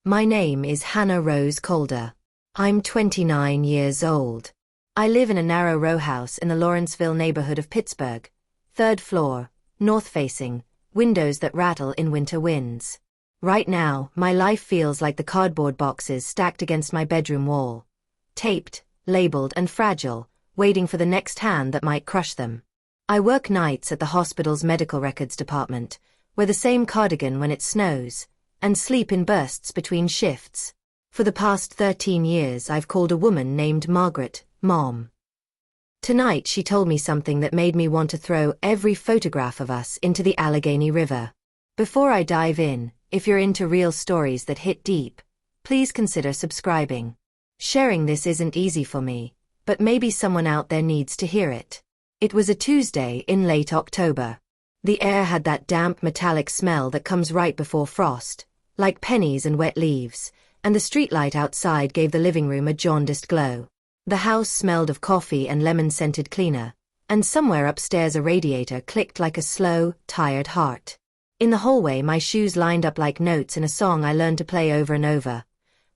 My name is Hannah Rose Calder. I'm 29 years old. I live in a narrow row house in the Lawrenceville neighborhood of Pittsburgh. 3rd floor, north-facing, windows that rattle in winter winds. Right now, my life feels like the cardboard boxes stacked against my bedroom wall. Taped, labeled and fragile, waiting for the next hand that might crush them. I work nights at the hospital's medical records department, wear the same cardigan when it snows, and sleep in bursts between shifts. For the past 13 years I've called a woman named Margaret, Mom. Tonight she told me something that made me want to throw every photograph of us into the Allegheny River. Before I dive in, if you're into real stories that hit deep, please consider subscribing. Sharing this isn't easy for me, but maybe someone out there needs to hear it. It was a Tuesday in late October. The air had that damp metallic smell that comes right before frost, like pennies and wet leaves, and the streetlight outside gave the living room a jaundiced glow. The house smelled of coffee and lemon-scented cleaner, and somewhere upstairs a radiator clicked like a slow, tired heart. In the hallway my shoes lined up like notes in a song I learned to play over and over.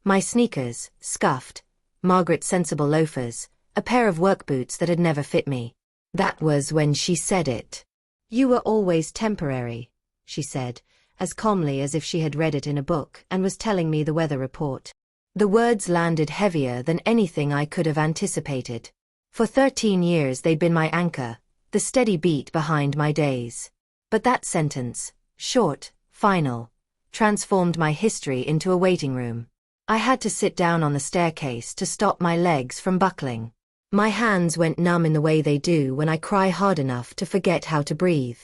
My sneakers, scuffed, Margaret's sensible loafers, a pair of work boots that had never fit me. That was when she said it. "You were always temporary," she said, as calmly as if she had read it in a book and was telling me the weather report. The words landed heavier than anything I could have anticipated. For 13 years they'd been my anchor, the steady beat behind my days. But that sentence, short, final, transformed my history into a waiting room. I had to sit down on the staircase to stop my legs from buckling. My hands went numb in the way they do when I cry hard enough to forget how to breathe.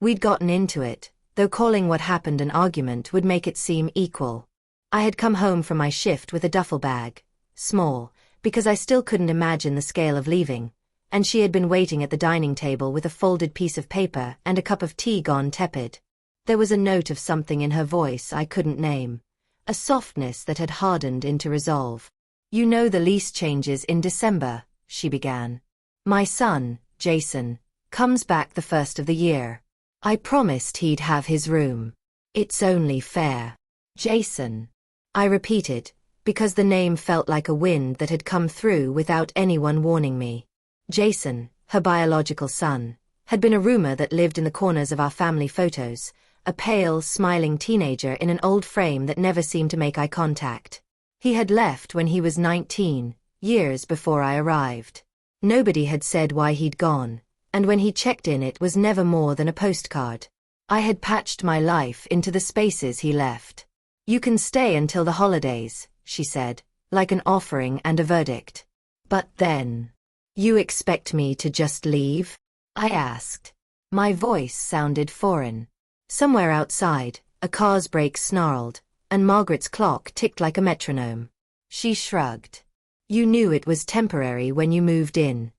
We'd gotten into it, though calling what happened an argument would make it seem equal. I had come home from my shift with a duffel bag, small, because I still couldn't imagine the scale of leaving, and she had been waiting at the dining table with a folded piece of paper and a cup of tea gone tepid. There was a note of something in her voice I couldn't name, a softness that had hardened into resolve. "You know the lease changes in December," she began. "My son, Jason, comes back the first of the year. I promised he'd have his room. It's only fair." "Jason," I repeated, because the name felt like a wind that had come through without anyone warning me. Jason, her biological son, had been a rumor that lived in the corners of our family photos, a pale, smiling teenager in an old frame that never seemed to make eye contact. He had left when he was 19, years before I arrived. Nobody had said why he'd gone, and when he checked in it was never more than a postcard. I had patched my life into the spaces he left. "You can stay until the holidays," she said, like an offering and a verdict. "But then, you expect me to just leave?" I asked. My voice sounded foreign. Somewhere outside, a car's brakes snarled, and Margaret's clock ticked like a metronome. She shrugged. "You knew it was temporary when you moved in."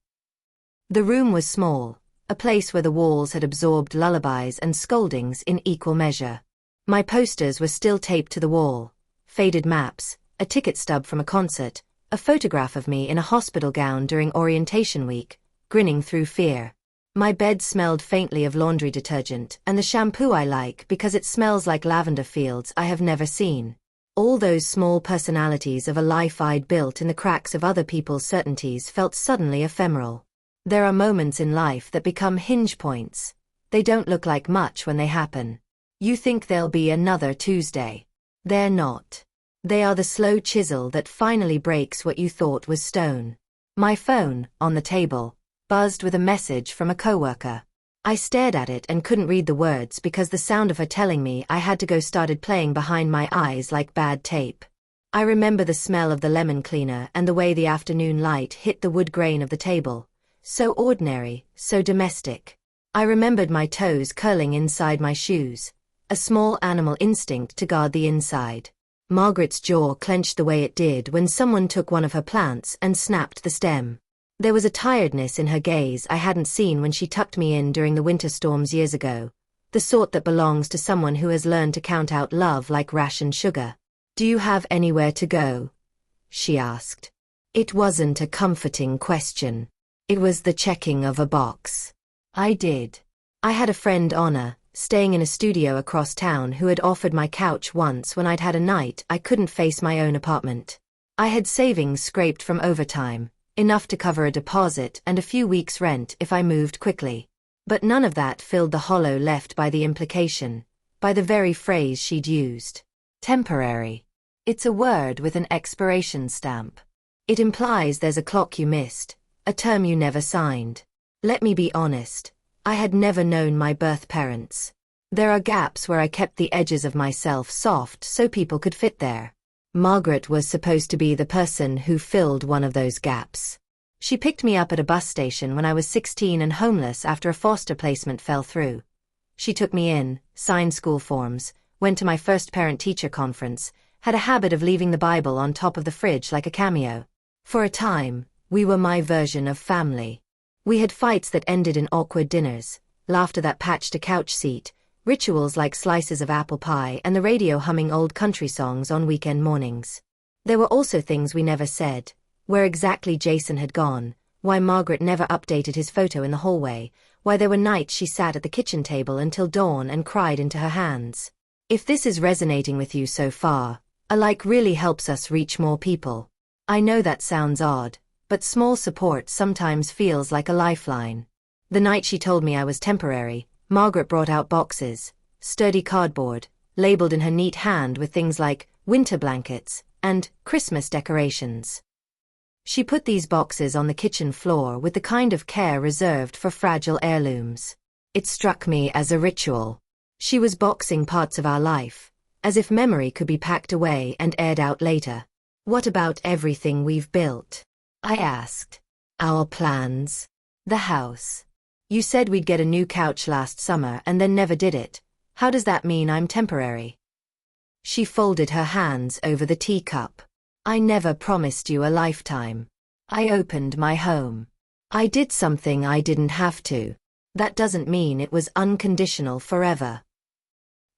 The room was small, a place where the walls had absorbed lullabies and scoldings in equal measure. My posters were still taped to the wall, faded maps, a ticket stub from a concert, a photograph of me in a hospital gown during orientation week, grinning through fear. My bed smelled faintly of laundry detergent and the shampoo I like because it smells like lavender fields I have never seen. All those small personalities of a life I'd built in the cracks of other people's certainties felt suddenly ephemeral. There are moments in life that become hinge points. They don't look like much when they happen. You think there'll be another Tuesday. They're not. They are the slow chisel that finally breaks what you thought was stone. My phone, on the table, buzzed with a message from a coworker. I stared at it and couldn't read the words because the sound of her telling me I had to go started playing behind my eyes like bad tape. I remember the smell of the lemon cleaner and the way the afternoon light hit the wood grain of the table. So ordinary, so domestic. I remembered my toes curling inside my shoes, a small animal instinct to guard the inside. Margaret's jaw clenched the way it did when someone took one of her plants and snapped the stem. There was a tiredness in her gaze I hadn't seen when she tucked me in during the winter storms years ago, the sort that belongs to someone who has learned to count out love like rationed sugar. "Do you have anywhere to go?" she asked. It wasn't a comforting question. It was the checking of a box. I did. I had a friend Honor, staying in a studio across town, who had offered my couch once when I'd had a night I couldn't face my own apartment. I had savings scraped from overtime, enough to cover a deposit and a few weeks' rent if I moved quickly. But none of that filled the hollow left by the implication, by the very phrase she'd used. Temporary. It's a word with an expiration stamp. It implies there's a clock you missed, a term you never signed. Let me be honest, I had never known my birth parents. There are gaps where I kept the edges of myself soft so people could fit there. Margaret was supposed to be the person who filled one of those gaps. She picked me up at a bus station when I was 16 and homeless after a foster placement fell through. She took me in, signed school forms, went to my first parent-teacher conference, had a habit of leaving the Bible on top of the fridge like a cameo. For a time, we were my version of family. We had fights that ended in awkward dinners, laughter that patched a couch seat, rituals like slices of apple pie and the radio humming old country songs on weekend mornings. There were also things we never said: where exactly Jason had gone, why Margaret never updated his photo in the hallway, why there were nights she sat at the kitchen table until dawn and cried into her hands. If this is resonating with you so far, a like really helps us reach more people. I know that sounds odd, but small support sometimes feels like a lifeline. The night she told me I was temporary, Margaret brought out boxes, sturdy cardboard, labeled in her neat hand with things like winter blankets and Christmas decorations. She put these boxes on the kitchen floor with the kind of care reserved for fragile heirlooms. It struck me as a ritual. She was boxing parts of our life, as if memory could be packed away and aired out later. What about everything we've built? I asked. Our plans? The house. You said we'd get a new couch last summer and then never did it. How does that mean I'm temporary? She folded her hands over the teacup. I never promised you a lifetime. I opened my home. I did something I didn't have to. That doesn't mean it was unconditional forever.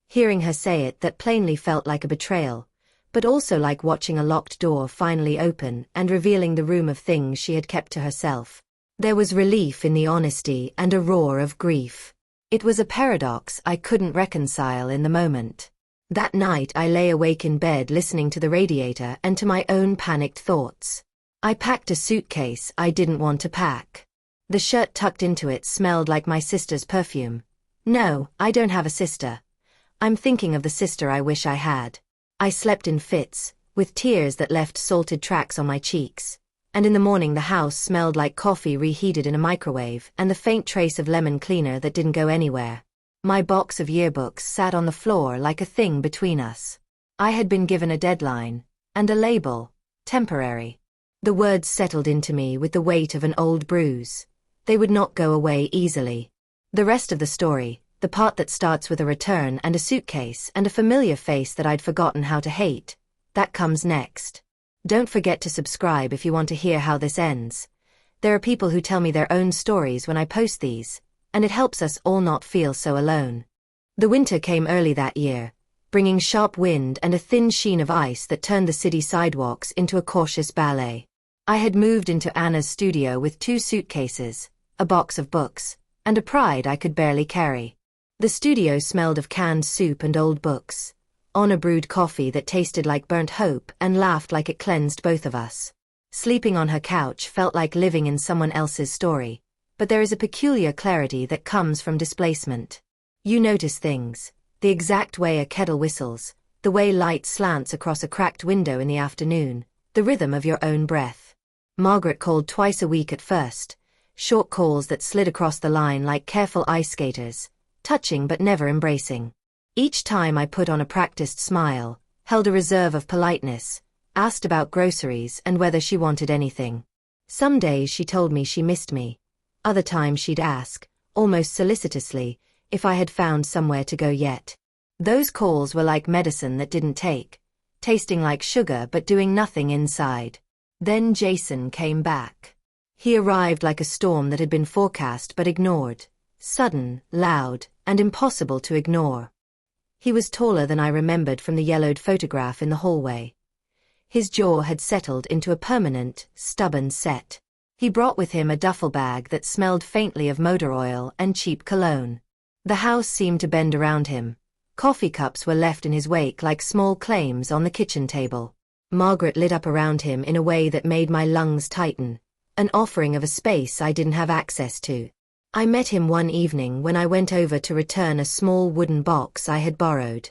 Hearing her say it, that plainly felt like a betrayal, but also like watching a locked door finally open and revealing the room of things she had kept to herself. There was relief in the honesty and a roar of grief. It was a paradox I couldn't reconcile in the moment. That night I lay awake in bed listening to the radiator and to my own panicked thoughts. I packed a suitcase I didn't want to pack. The shirt tucked into it smelled like my sister's perfume. No, I don't have a sister. I'm thinking of the sister I wish I had. I slept in fits, with tears that left salted tracks on my cheeks. And in the morning the house smelled like coffee reheated in a microwave and the faint trace of lemon cleaner that didn't go anywhere. My box of yearbooks sat on the floor like a thing between us. I had been given a deadline, and a label: temporary. The words settled into me with the weight of an old bruise. They would not go away easily. The rest of the story, the part that starts with a return and a suitcase and a familiar face that I'd forgotten how to hate, that comes next. Don't forget to subscribe if you want to hear how this ends. There are people who tell me their own stories when I post these, and it helps us all not feel so alone. The winter came early that year, bringing sharp wind and a thin sheen of ice that turned the city sidewalks into a cautious ballet. I had moved into Anna's studio with 2 suitcases, a box of books, and a pride I could barely carry. The studio smelled of canned soup and old books. Anna brewed coffee that tasted like burnt hope and laughed like it cleansed both of us. Sleeping on her couch felt like living in someone else's story, but there is a peculiar clarity that comes from displacement. You notice things, the exact way a kettle whistles, the way light slants across a cracked window in the afternoon, the rhythm of your own breath. Margaret called twice a week at first, short calls that slid across the line like careful ice skaters, touching but never embracing. Each time I put on a practiced smile, held a reserve of politeness, asked about groceries and whether she wanted anything. Some days she told me she missed me. Other times she'd ask, almost solicitously, if I had found somewhere to go yet. Those calls were like medicine that didn't take, tasting like sugar but doing nothing inside. Then Jason came back. He arrived like a storm that had been forecast but ignored, sudden, loud, and impossible to ignore. He was taller than I remembered from the yellowed photograph in the hallway. His jaw had settled into a permanent, stubborn set. He brought with him a duffel bag that smelled faintly of motor oil and cheap cologne. The house seemed to bend around him. Coffee cups were left in his wake like small claims on the kitchen table. Margaret lit up around him in a way that made my lungs tighten, an offering of a space I didn't have access to. I met him one evening when I went over to return a small wooden box I had borrowed.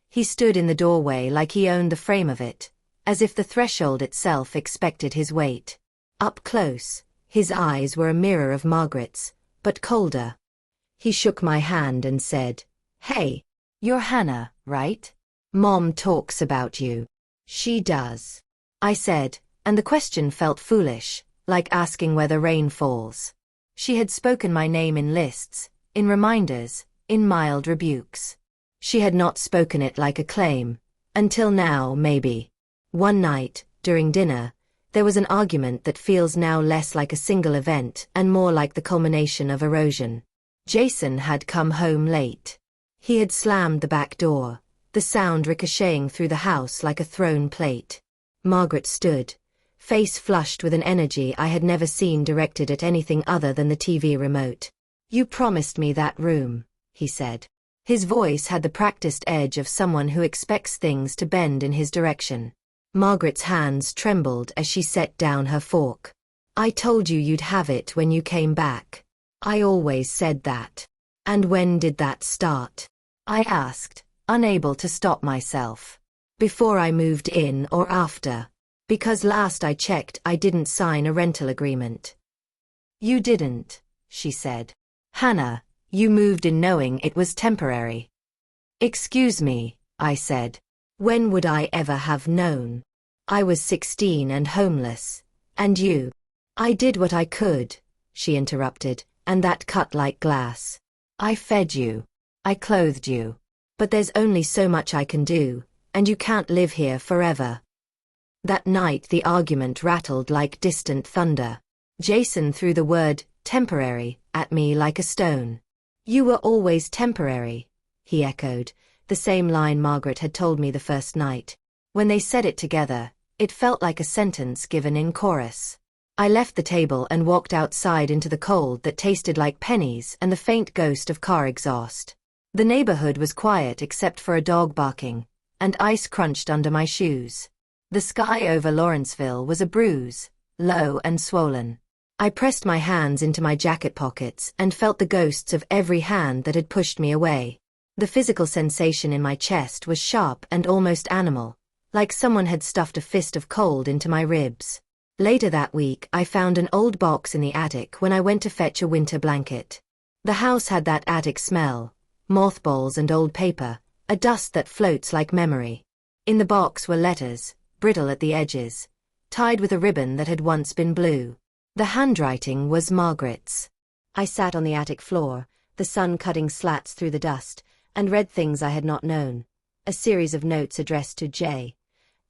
He stood in the doorway like he owned the frame of it, as if the threshold itself expected his weight. Up close, his eyes were a mirror of Margaret's, but colder. He shook my hand and said, "Hey, you're Hannah, right? Mom talks about you." "She does," I said, and the question felt foolish, like asking whether rain falls. She had spoken my name in lists, in reminders, in mild rebukes. She had not spoken it like a claim, until now maybe. One night, during dinner, there was an argument that feels now less like a single event and more like the culmination of erosion. Jason had come home late. He had slammed the back door, the sound ricocheting through the house like a thrown plate. Margaret stood, face flushed with an energy I had never seen directed at anything other than the TV remote. "You promised me that room," he said. His voice had the practiced edge of someone who expects things to bend in his direction. Margaret's hands trembled as she set down her fork. "I told you you'd have it when you came back. I always said that." "And when did that start?" I asked, unable to stop myself. "Before I moved in or after? Because last I checked I didn't sign a rental agreement." "You didn't," she said. "Hannah, you moved in knowing it was temporary." "Excuse me," I said. "When would I ever have known? I was 16 and homeless. And you?" "I did what I could," she interrupted, "and that cut like glass. I fed you. I clothed you. But there's only so much I can do, and you can't live here forever." That night the argument rattled like distant thunder. Jason threw the word, temporary, at me like a stone. "You were always temporary," he echoed, the same line Margaret had told me the first night. When they said it together, it felt like a sentence given in chorus. I left the table and walked outside into the cold that tasted like pennies and the faint ghost of car exhaust. The neighborhood was quiet except for a dog barking, and ice crunched under my shoes. The sky over Lawrenceville was a bruise, low and swollen. I pressed my hands into my jacket pockets and felt the ghosts of every hand that had pushed me away. The physical sensation in my chest was sharp and almost animal, like someone had stuffed a fist of cold into my ribs. Later that week I found an old box in the attic when I went to fetch a winter blanket. The house had that attic smell, mothballs and old paper, a dust that floats like memory. In the box were letters, brittle at the edges, tied with a ribbon that had once been blue. The handwriting was Margaret's. I sat on the attic floor, the sun cutting slats through the dust, and read things I had not known. A series of notes addressed to Jay,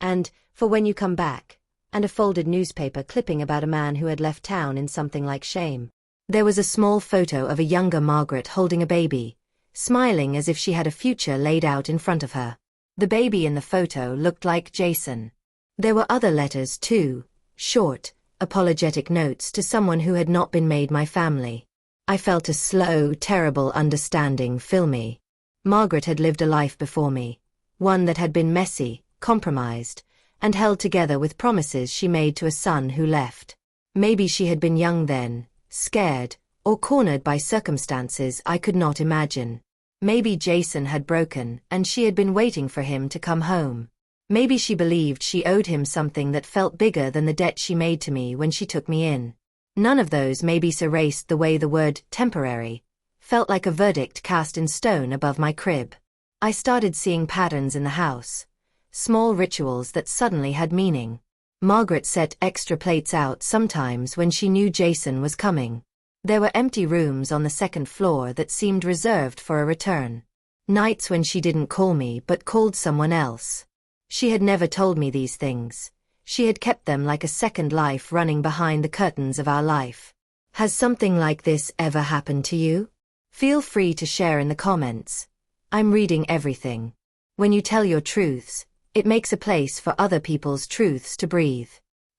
and, "For when you come back," and a folded newspaper clipping about a man who had left town in something like shame. There was a small photo of a younger Margaret holding a baby, smiling as if she had a future laid out in front of her. The baby in the photo looked like Jason. There were other letters too, short, apologetic notes to someone who had not been made my family. I felt a slow, terrible understanding fill me. Margaret had lived a life before me, one that had been messy, compromised, and held together with promises she made to a son who left. Maybe she had been young then, scared, or cornered by circumstances I could not imagine. Maybe Jason had broken and she had been waiting for him to come home. Maybe she believed she owed him something that felt bigger than the debt she made to me when she took me in. None of those maybes erased the way the word temporary felt like a verdict cast in stone above my crib. I started seeing patterns in the house, small rituals that suddenly had meaning. Margaret set extra plates out sometimes when she knew Jason was coming. There were empty rooms on the second floor that seemed reserved for a return. Nights when she didn't call me but called someone else. She had never told me these things. She had kept them like a second life running behind the curtains of our life. Has something like this ever happened to you? Feel free to share in the comments. I'm reading everything. When you tell your truths, it makes a place for other people's truths to breathe.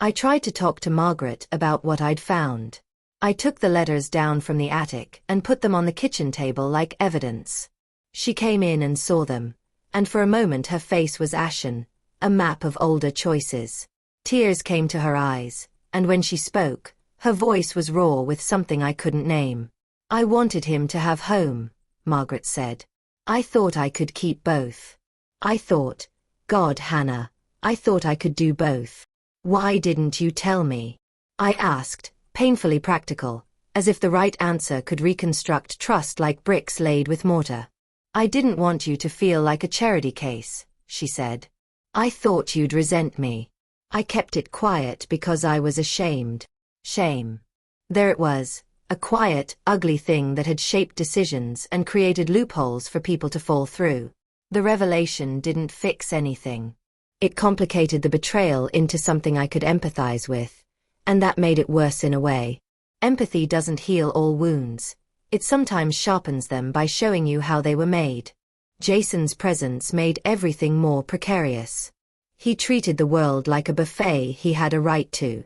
I tried to talk to Margaret about what I'd found. I took the letters down from the attic and put them on the kitchen table like evidence. She came in and saw them, and for a moment her face was ashen, a map of older choices. Tears came to her eyes, and when she spoke, her voice was raw with something I couldn't name. I wanted him to have home, Margaret said. I thought I could keep both. I thought, God, Hannah, I thought I could do both. Why didn't you tell me? I asked, painfully practical, as if the right answer could reconstruct trust like bricks laid with mortar. I didn't want you to feel like a charity case, she said. I thought you'd resent me. I kept it quiet because I was ashamed. Shame. There it was, a quiet, ugly thing that had shaped decisions and created loopholes for people to fall through. The revelation didn't fix anything. It complicated the betrayal into something I could empathize with, and that made it worse in a way. Empathy doesn't heal all wounds. It sometimes sharpens them by showing you how they were made. Jason's presence made everything more precarious. He treated the world like a buffet he had a right to.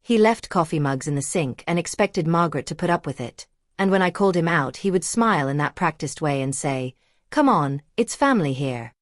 He left coffee mugs in the sink and expected Margaret to put up with it, and when I called him out he would smile in that practiced way and say, "Come on, it's family here."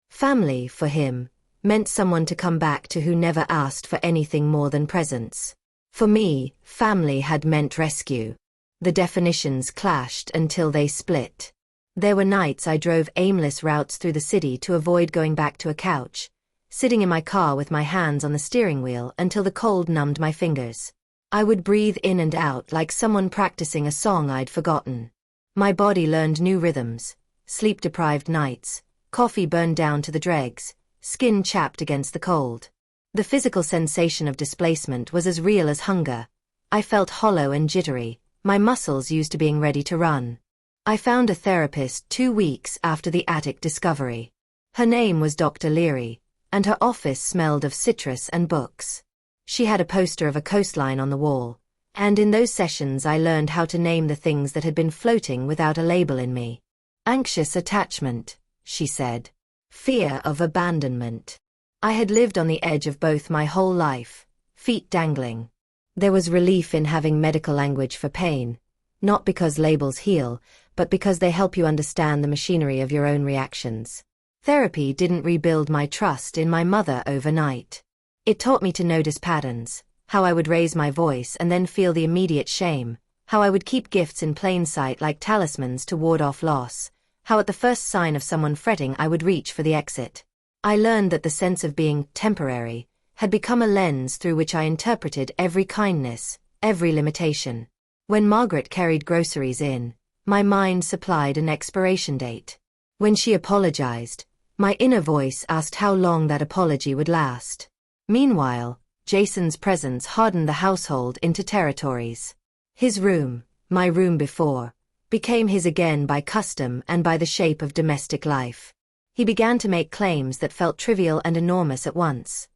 Family, for him, meant someone to come back to who never asked for anything more than presence. For me, family had meant rescue. The definitions clashed until they split. There were nights I drove aimless routes through the city to avoid going back to a couch, sitting in my car with my hands on the steering wheel until the cold numbed my fingers. I would breathe in and out like someone practicing a song I'd forgotten. My body learned new rhythms, sleep-deprived nights, coffee burned down to the dregs, skin chapped against the cold. The physical sensation of displacement was as real as hunger. I felt hollow and jittery, my muscles used to being ready to run. I found a therapist 2 weeks after the attic discovery. Her name was Dr. Leary, and her office smelled of citrus and books. She had a poster of a coastline on the wall, and in those sessions I learned how to name the things that had been floating without a label in me. Anxious attachment, she said. Fear of abandonment. I had lived on the edge of both my whole life, feet dangling. There was relief in having medical language for pain, not because labels heal, but because they help you understand the machinery of your own reactions. Therapy didn't rebuild my trust in my mother overnight. It taught me to notice patterns, how I would raise my voice and then feel the immediate shame, how I would keep gifts in plain sight like talismans to ward off loss, how at the first sign of someone fretting I would reach for the exit. I learned that the sense of being temporary had become a lens through which I interpreted every kindness, every limitation. When Margaret carried groceries in, my mind supplied an expiration date. When she apologized, my inner voice asked how long that apology would last. Meanwhile, Jason's presence hardened the household into territories. His room, my room before, became his again by custom and by the shape of domestic life. He began to make claims that felt trivial and enormous at once.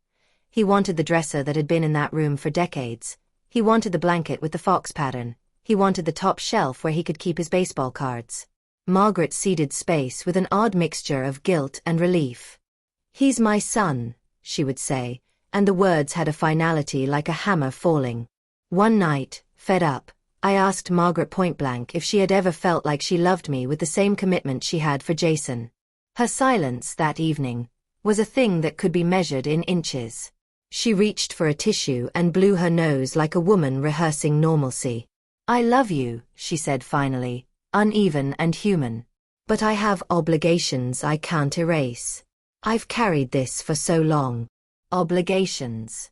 He wanted the dresser that had been in that room for decades. He wanted the blanket with the fox pattern. He wanted the top shelf where he could keep his baseball cards. Margaret ceded space with an odd mixture of guilt and relief. "He's my son," she would say, and the words had a finality like a hammer falling. One night, fed up, I asked Margaret point-blank if she had ever felt like she loved me with the same commitment she had for Jason. Her silence that evening was a thing that could be measured in inches. She reached for a tissue and blew her nose like a woman rehearsing normalcy. "I love you," she said finally, uneven and human. "But I have obligations I can't erase. I've carried this for so long." Obligations.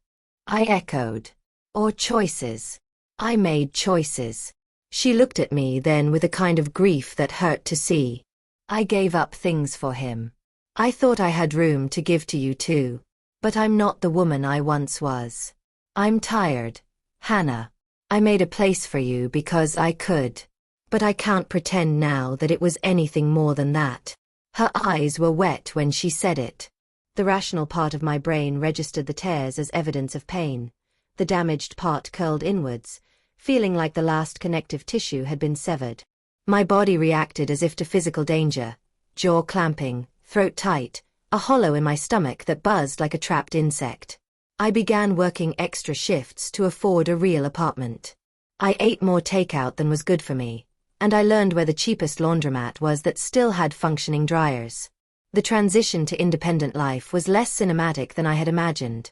I echoed. Or choices. I made choices. She looked at me then with a kind of grief that hurt to see. I gave up things for him. I thought I had room to give to you too. But I'm not the woman I once was. I'm tired, Hannah. I made a place for you because I could. But I can't pretend now that it was anything more than that. Her eyes were wet when she said it. The rational part of my brain registered the tears as evidence of pain. The damaged part curled inwards, feeling like the last connective tissue had been severed. My body reacted as if to physical danger, jaw clamping, throat tight, a hollow in my stomach that buzzed like a trapped insect. I began working extra shifts to afford a real apartment. I ate more takeout than was good for me, and I learned where the cheapest laundromat was that still had functioning dryers. The transition to independent life was less cinematic than I had imagined.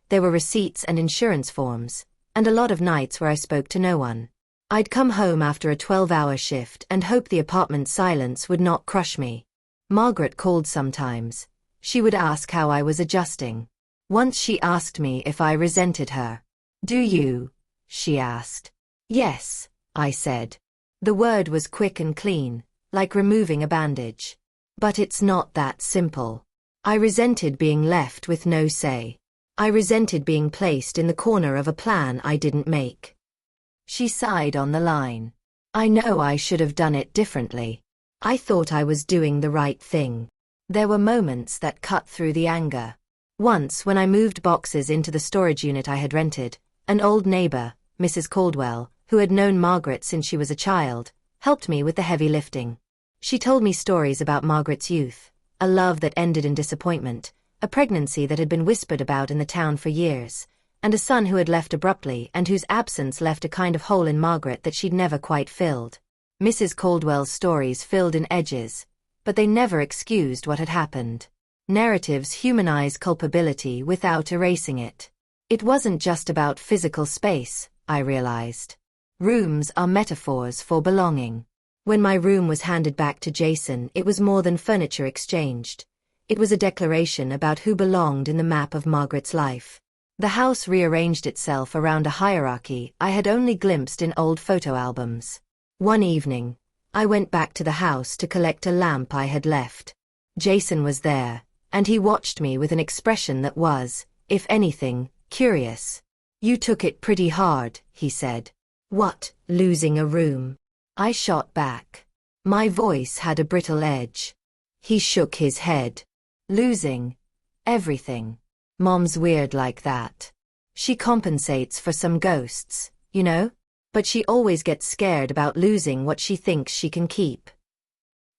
There were receipts and insurance forms, and a lot of nights where I spoke to no one. I'd come home after a 12-hour shift and hope the apartment silence would not crush me. Margaret called sometimes. She would ask how I was adjusting. Once she asked me if I resented her. "Do you?" she asked. "Yes," I said. The word was quick and clean, like removing a bandage. But it's not that simple. I resented being left with no say. I resented being placed in the corner of a plan I didn't make. She sighed on the line. "I know I should have done it differently. I thought I was doing the right thing." There were moments that cut through the anger. Once, when I moved boxes into the storage unit I had rented, an old neighbor, Mrs. Caldwell, who had known Margaret since she was a child, helped me with the heavy lifting. She told me stories about Margaret's youth, a love that ended in disappointment, a pregnancy that had been whispered about in the town for years, and a son who had left abruptly and whose absence left a kind of hole in Margaret that she'd never quite filled. Mrs. Caldwell's stories filled in edges, but they never excused what had happened. Narratives humanize culpability without erasing it. It wasn't just about physical space, I realized. Rooms are metaphors for belonging. When my room was handed back to Jason, it was more than furniture exchanged. It was a declaration about who belonged in the map of Margaret's life. The house rearranged itself around a hierarchy I had only glimpsed in old photo albums. One evening, I went back to the house to collect a lamp I had left. Jason was there, and he watched me with an expression that was, if anything, curious. "You took it pretty hard," he said. "What, losing a room?" I shot back. My voice had a brittle edge. He shook his head. "Losing everything. Mom's weird like that. She compensates for some ghosts, you know? But she always gets scared about losing what she thinks she can keep."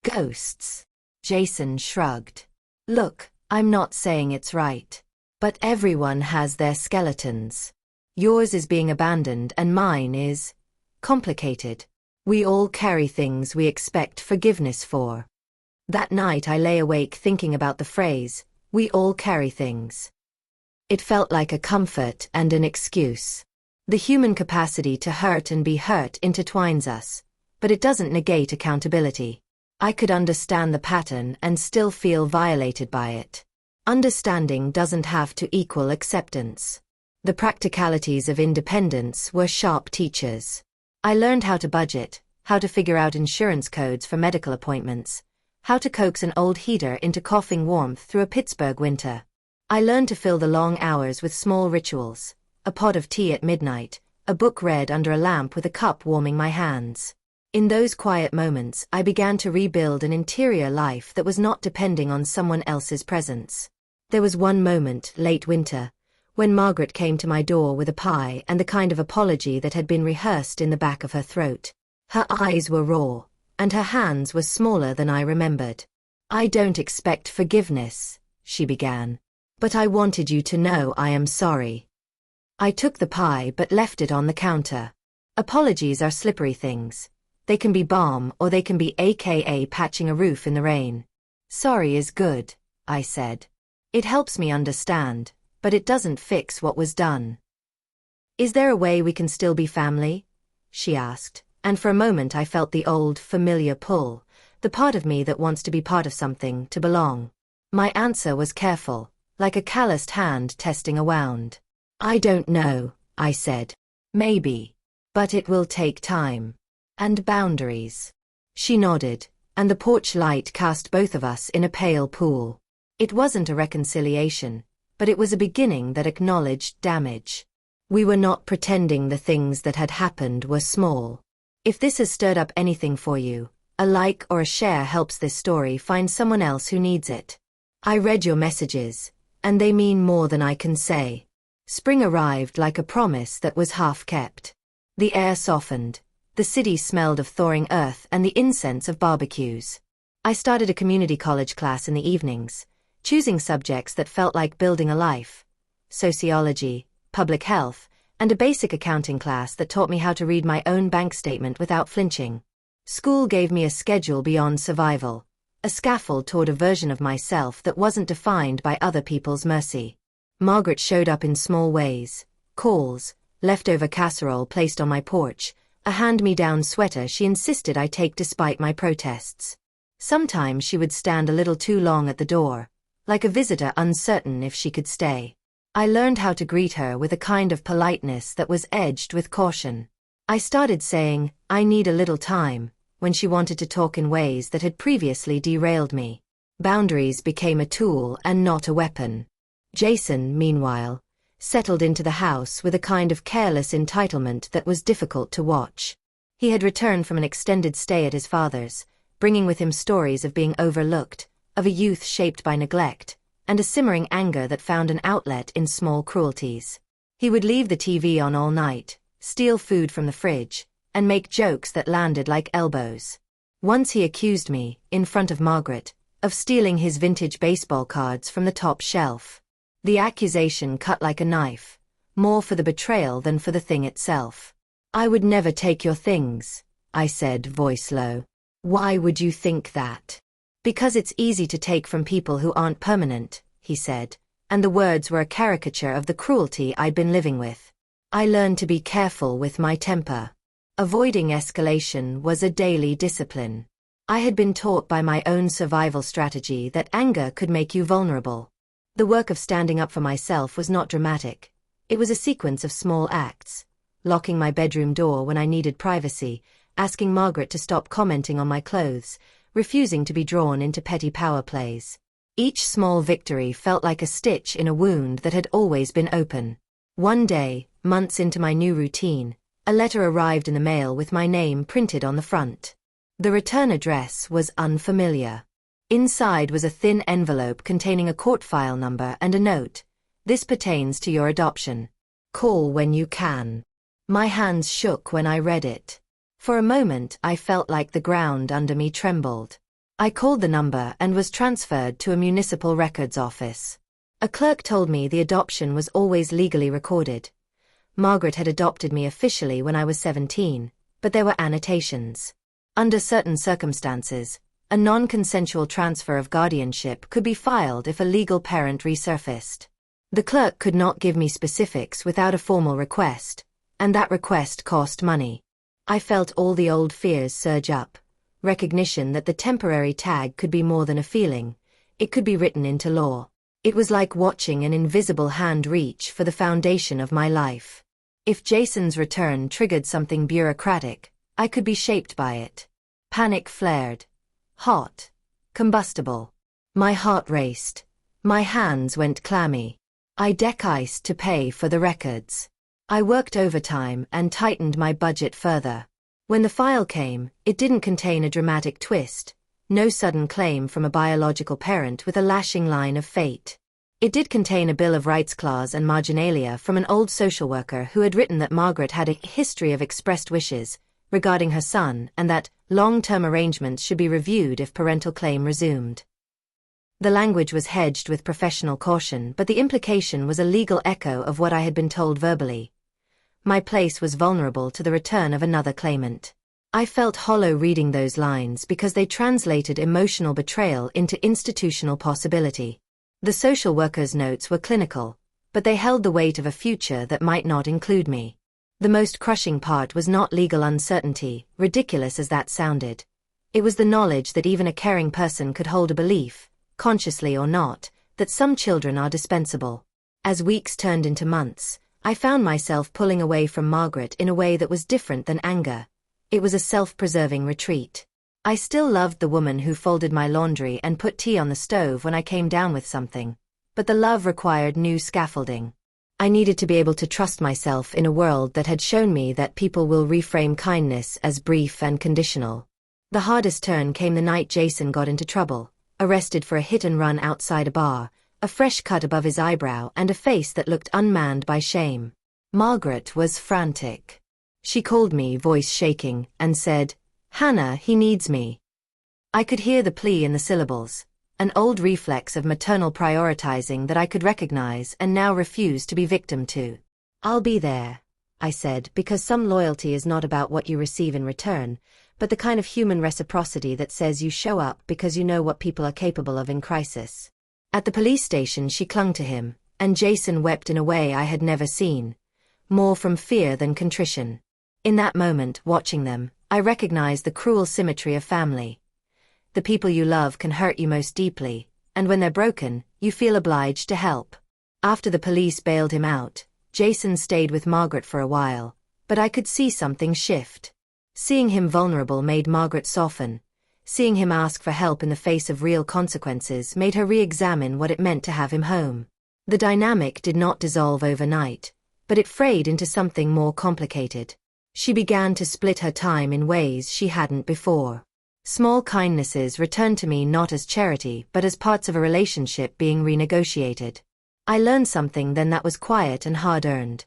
"Ghosts?" Jason shrugged. "Look, I'm not saying it's right. But everyone has their skeletons. Yours is being abandoned and mine is complicated. We all carry things we expect forgiveness for." That night I lay awake thinking about the phrase, "we all carry things." It felt like a comfort and an excuse. The human capacity to hurt and be hurt intertwines us, but it doesn't negate accountability. I could understand the pattern and still feel violated by it. Understanding doesn't have to equal acceptance. The practicalities of independence were sharp teachers. I learned how to budget, how to figure out insurance codes for medical appointments, how to coax an old heater into coughing warmth through a Pittsburgh winter. I learned to fill the long hours with small rituals. A pot of tea at midnight, a book read under a lamp with a cup warming my hands. In those quiet moments, I began to rebuild an interior life that was not depending on someone else's presence. There was one moment, late winter, when Margaret came to my door with a pie and the kind of apology that had been rehearsed in the back of her throat. Her eyes were raw, and her hands were smaller than I remembered. "I don't expect forgiveness," she began, "but I wanted you to know I am sorry." I took the pie but left it on the counter. Apologies are slippery things. They can be balm or they can be aka patching a roof in the rain. "Sorry is good," I said. "It helps me understand, but it doesn't fix what was done." "Is there a way we can still be family?" she asked, and for a moment I felt the old, familiar pull, the part of me that wants to be part of something, to belong. My answer was careful, like a calloused hand testing a wound. "I don't know," I said. "Maybe. But it will take time. And boundaries." She nodded, and the porch light cast both of us in a pale pool. It wasn't a reconciliation, but it was a beginning that acknowledged damage. We were not pretending the things that had happened were small. If this has stirred up anything for you, a like or a share helps this story find someone else who needs it. I read your messages, and they mean more than I can say. Spring arrived like a promise that was half kept. The air softened. The city smelled of thawing earth and the incense of barbecues. I started a community college class in the evenings, choosing subjects that felt like building a life: sociology, public health, and a basic accounting class that taught me how to read my own bank statement without flinching. School gave me a schedule beyond survival, a scaffold toward a version of myself that wasn't defined by other people's mercy. Margaret showed up in small ways: calls, leftover casserole placed on my porch, a hand-me-down sweater she insisted I take despite my protests. Sometimes she would stand a little too long at the door, like a visitor uncertain if she could stay. I learned how to greet her with a kind of politeness that was edged with caution. I started saying, "I need a little time," when she wanted to talk in ways that had previously derailed me. Boundaries became a tool and not a weapon. Jason, meanwhile, settled into the house with a kind of careless entitlement that was difficult to watch. He had returned from an extended stay at his father's, bringing with him stories of being overlooked, of a youth shaped by neglect, and a simmering anger that found an outlet in small cruelties. He would leave the TV on all night, steal food from the fridge, and make jokes that landed like elbows. Once he accused me, in front of Margaret, of stealing his vintage baseball cards from the top shelf. The accusation cut like a knife, more for the betrayal than for the thing itself. "I would never take your things," I said, voice low. "Why would you think that?" "Because it's easy to take from people who aren't permanent," he said, and the words were a caricature of the cruelty I'd been living with. I learned to be careful with my temper. Avoiding escalation was a daily discipline. I had been taught by my own survival strategy that anger could make you vulnerable. The work of standing up for myself was not dramatic. It was a sequence of small acts: locking my bedroom door when I needed privacy, asking Margaret to stop commenting on my clothes, refusing to be drawn into petty power plays. Each small victory felt like a stitch in a wound that had always been open. One day, months into my new routine, a letter arrived in the mail with my name printed on the front. The return address was unfamiliar. Inside was a thin envelope containing a court file number and a note: "This pertains to your adoption. Call when you can." My hands shook when I read it. For a moment I felt like the ground under me trembled. I called the number and was transferred to a municipal records office. A clerk told me the adoption was always legally recorded. Margaret had adopted me officially when I was 17, but there were annotations. Under certain circumstances, a non-consensual transfer of guardianship could be filed if a legal parent resurfaced. The clerk could not give me specifics without a formal request, and that request cost money. I felt all the old fears surge up: recognition that the temporary tag could be more than a feeling, it could be written into law. It was like watching an invisible hand reach for the foundation of my life. If Jason's return triggered something bureaucratic, I could be shaped by it. Panic flared. Hot. Combustible. My heart raced. My hands went clammy. I deck-iced to pay for the records. I worked overtime and tightened my budget further. When the file came, it didn't contain a dramatic twist, no sudden claim from a biological parent with a lashing line of fate. It did contain a Bill of Rights clause and marginalia from an old social worker who had written that Margaret had a history of expressed wishes regarding her son and that long-term arrangements should be reviewed if parental claim resumed. The language was hedged with professional caution, but the implication was a legal echo of what I had been told verbally. My place was vulnerable to the return of another claimant. I felt hollow reading those lines because they translated emotional betrayal into institutional possibility. The social worker's notes were clinical, but they held the weight of a future that might not include me. The most crushing part was not legal uncertainty, ridiculous as that sounded. It was the knowledge that even a caring person could hold a belief, consciously or not, that some children are dispensable. As weeks turned into months, I found myself pulling away from Margaret in a way that was different than anger. It was a self-preserving retreat. I still loved the woman who folded my laundry and put tea on the stove when I came down with something, but the love required new scaffolding. I needed to be able to trust myself in a world that had shown me that people will reframe kindness as brief and conditional. The hardest turn came the night Jason got into trouble, arrested for a hit-and-run outside a bar, a fresh cut above his eyebrow and a face that looked unmanned by shame. Margaret was frantic. She called me, voice shaking, and said, "Hannah, he needs me." I could hear the plea in the syllables, an old reflex of maternal prioritizing that I could recognize and now refuse to be victim to. "I'll be there," I said, because some loyalty is not about what you receive in return, but the kind of human reciprocity that says you show up because you know what people are capable of in crisis. At the police station she clung to him, and Jason wept in a way I had never seen, more from fear than contrition. In that moment, watching them, I recognized the cruel symmetry of family. The people you love can hurt you most deeply, and when they're broken, you feel obliged to help. After the police bailed him out, Jason stayed with Margaret for a while, but I could see something shift. Seeing him vulnerable made Margaret soften. Seeing him ask for help in the face of real consequences made her re-examine what it meant to have him home. The dynamic did not dissolve overnight, but it frayed into something more complicated. She began to split her time in ways she hadn't before. Small kindnesses returned to me not as charity but as parts of a relationship being renegotiated. I learned something then that was quiet and hard-earned.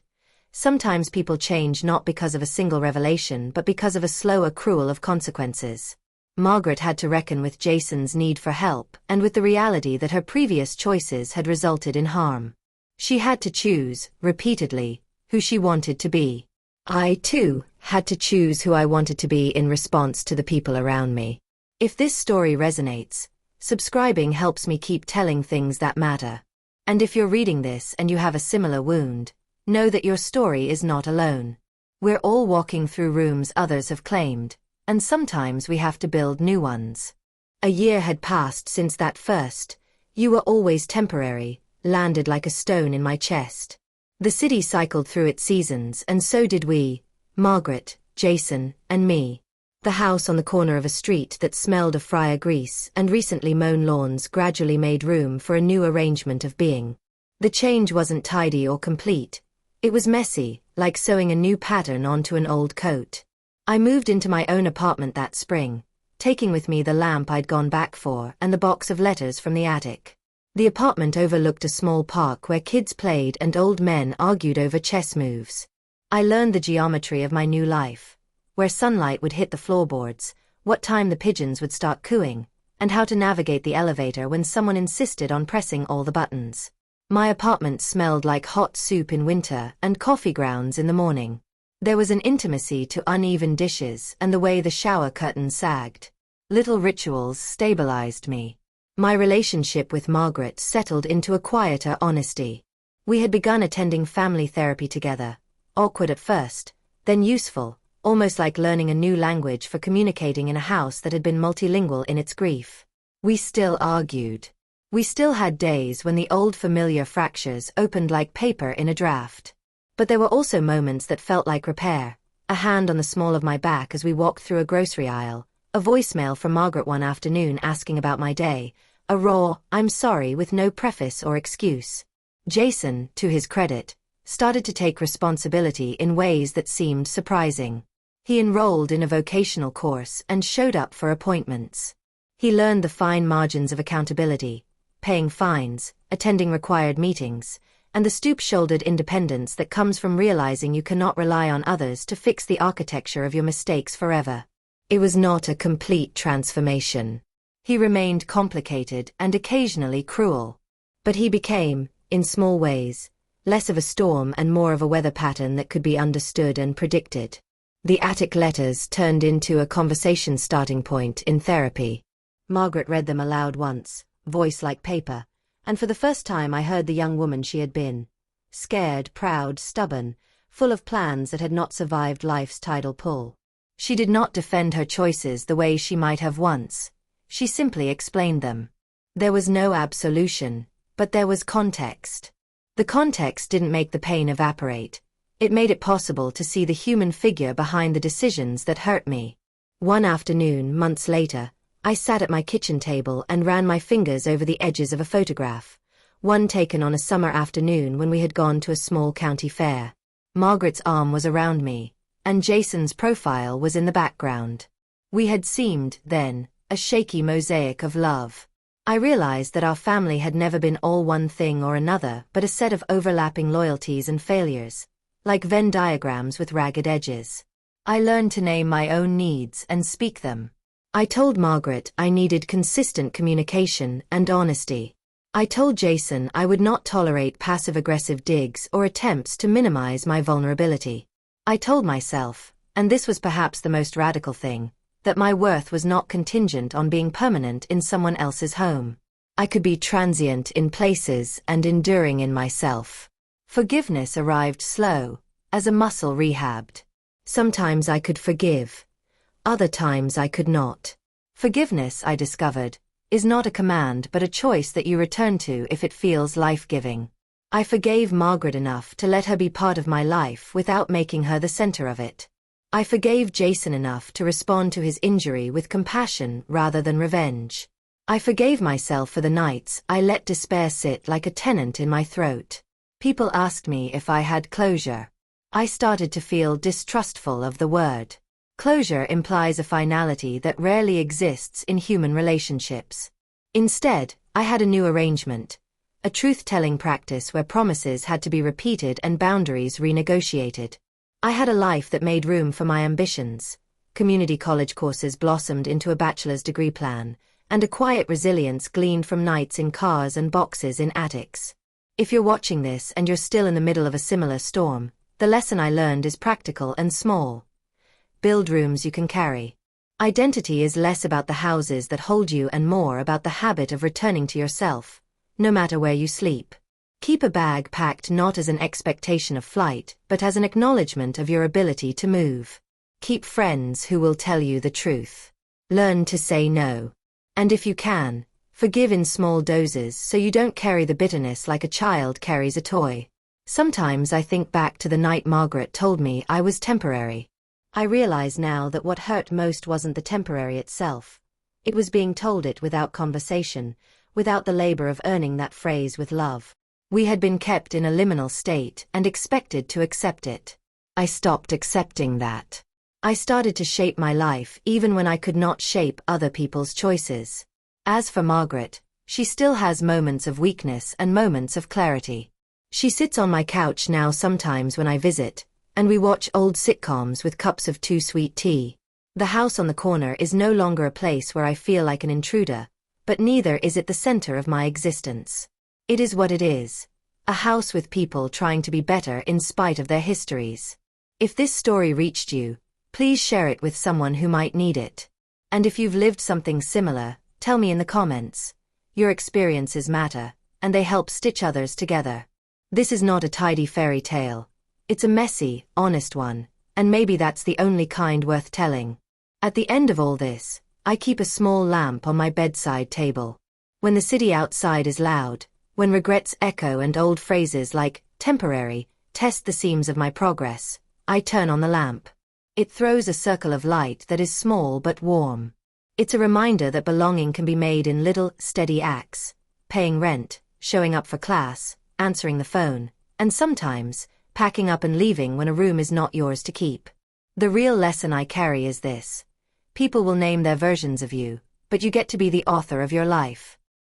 Sometimes people change not because of a single revelation but because of a slow accrual of consequences. Margaret had to reckon with Jason's need for help and with the reality that her previous choices had resulted in harm. She had to choose, repeatedly, who she wanted to be. I, too, had to choose who I wanted to be in response to the people around me. If this story resonates, subscribing helps me keep telling things that matter. And if you're reading this and you have a similar wound, know that your story is not alone. We're all walking through rooms others have claimed, and sometimes we have to build new ones. A year had passed since that first, "You were always temporary," landed like a stone in my chest. The city cycled through its seasons and so did we, Margaret, Jason, and me. The house on the corner of a street that smelled of fryer grease and recently mown lawns gradually made room for a new arrangement of being. The change wasn't tidy or complete. It was messy, like sewing a new pattern onto an old coat. I moved into my own apartment that spring, taking with me the lamp I'd gone back for and the box of letters from the attic. The apartment overlooked a small park where kids played and old men argued over chess moves. I learned the geometry of my new life, where sunlight would hit the floorboards, what time the pigeons would start cooing, and how to navigate the elevator when someone insisted on pressing all the buttons. My apartment smelled like hot soup in winter and coffee grounds in the morning. There was an intimacy to uneven dishes and the way the shower curtain sagged. Little rituals stabilized me. My relationship with Margaret settled into a quieter honesty. We had begun attending family therapy together, awkward at first, then useful, almost like learning a new language for communicating in a house that had been multilingual in its grief. We still argued. We still had days when the old familiar fractures opened like paper in a draft. But there were also moments that felt like repair, a hand on the small of my back as we walked through a grocery aisle, a voicemail from Margaret one afternoon asking about my day, a raw, "I'm sorry" with no preface or excuse. Jason, to his credit, started to take responsibility in ways that seemed surprising. He enrolled in a vocational course and showed up for appointments. He learned the fine margins of accountability, paying fines, attending required meetings, and the stoop-shouldered independence that comes from realizing you cannot rely on others to fix the architecture of your mistakes forever. It was not a complete transformation. He remained complicated and occasionally cruel. But he became, in small ways, less of a storm and more of a weather pattern that could be understood and predicted. The attic letters turned into a conversation starting point in therapy. Margaret read them aloud once, voice like paper, and for the first time I heard the young woman she had been. Scared, proud, stubborn, full of plans that had not survived life's tidal pull. She did not defend her choices the way she might have once. She simply explained them. There was no absolution, but there was context. The context didn't make the pain evaporate. It made it possible to see the human figure behind the decisions that hurt me. One afternoon, months later, I sat at my kitchen table and ran my fingers over the edges of a photograph, one taken on a summer afternoon when we had gone to a small county fair. Margaret's arm was around me, and Jason's profile was in the background. We had seemed, then, a shaky mosaic of love. I realized that our family had never been all one thing or another but a set of overlapping loyalties and failures, like Venn diagrams with ragged edges. I learned to name my own needs and speak them. I told Margaret I needed consistent communication and honesty. I told Jason I would not tolerate passive-aggressive digs or attempts to minimize my vulnerability. I told myself, and this was perhaps the most radical thing, that my worth was not contingent on being permanent in someone else's home. I could be transient in places and enduring in myself. Forgiveness arrived slow, as a muscle rehabbed. Sometimes I could forgive. Other times I could not. Forgiveness, I discovered, is not a command but a choice that you return to if it feels life-giving. I forgave Margaret enough to let her be part of my life without making her the center of it. I forgave Jason enough to respond to his injury with compassion rather than revenge. I forgave myself for the nights I let despair sit like a tenant in my throat. People asked me if I had closure. I started to feel distrustful of the word. Closure implies a finality that rarely exists in human relationships. Instead, I had a new arrangement. A truth-telling practice where promises had to be repeated and boundaries renegotiated. I had a life that made room for my ambitions. Community college courses blossomed into a bachelor's degree plan, and a quiet resilience gleaned from nights in cars and boxes in attics. If you're watching this and you're still in the middle of a similar storm, the lesson I learned is practical and small. Build rooms you can carry. Identity is less about the houses that hold you and more about the habit of returning to yourself, no matter where you sleep. Keep a bag packed not as an expectation of flight, but as an acknowledgement of your ability to move. Keep friends who will tell you the truth. Learn to say no. And if you can, forgive in small doses so you don't carry the bitterness like a child carries a toy. Sometimes I think back to the night Margaret told me I was temporary. I realize now that what hurt most wasn't the temporary itself. It was being told it without conversation, without the labor of earning that phrase with love. We had been kept in a liminal state and expected to accept it. I stopped accepting that. I started to shape my life even when I could not shape other people's choices. As for Margaret, she still has moments of weakness and moments of clarity. She sits on my couch now sometimes when I visit, and we watch old sitcoms with cups of too sweet tea. The house on the corner is no longer a place where I feel like an intruder, but neither is it the center of my existence. It is what it is, a house with people trying to be better in spite of their histories. If this story reached you, please share it with someone who might need it. And if you've lived something similar, tell me in the comments. Your experiences matter, and they help stitch others together. This is not a tidy fairy tale. It's a messy, honest one, and maybe that's the only kind worth telling. At the end of all this, I keep a small lamp on my bedside table. When the city outside is loud, when regrets echo and old phrases like temporary test the seams of my progress, I turn on the lamp. It throws a circle of light that is small but warm. It's a reminder that belonging can be made in little, steady acts: paying rent, showing up for class, answering the phone, and sometimes, packing up and leaving when a room is not yours to keep. The real lesson I carry is this: people will name their versions of you, but you get to be the author of your life.